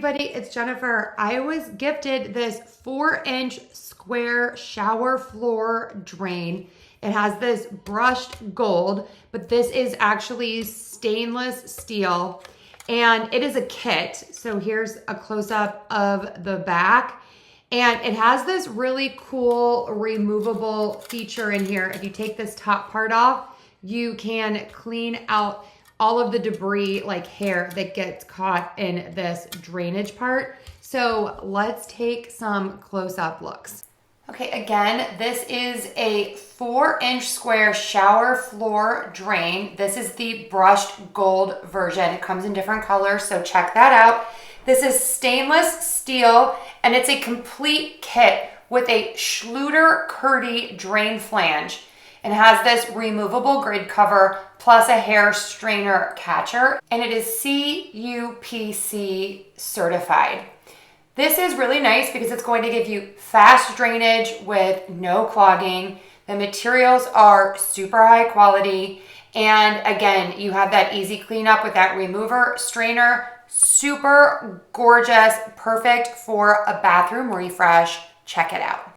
everybody, it's Jennifer. I was gifted this 4-inch square shower floor drain. It has this brushed gold, but this is actually stainless steel, and it is a kit. So here's a close-up of the back, and it has this really cool removable feature in here. If you take this top part off, you can clean out all of the debris like hair that gets caught in this drainage part. So let's take some close-up looks. Okay, again, this is a 4-inch square shower floor drain. This is the brushed gold version. It comes in different colors, so check that out. This is stainless steel, and it's a complete kit with a Schluter Kerdi-Drain flange. It has this removable grid cover plus a hair strainer catcher, and it is CUPC certified. This is really nice because it's going to give you fast drainage with no clogging. The materials are super high quality, and again, you have that easy cleanup with that remover strainer. Super gorgeous, perfect for a bathroom refresh. Check it out.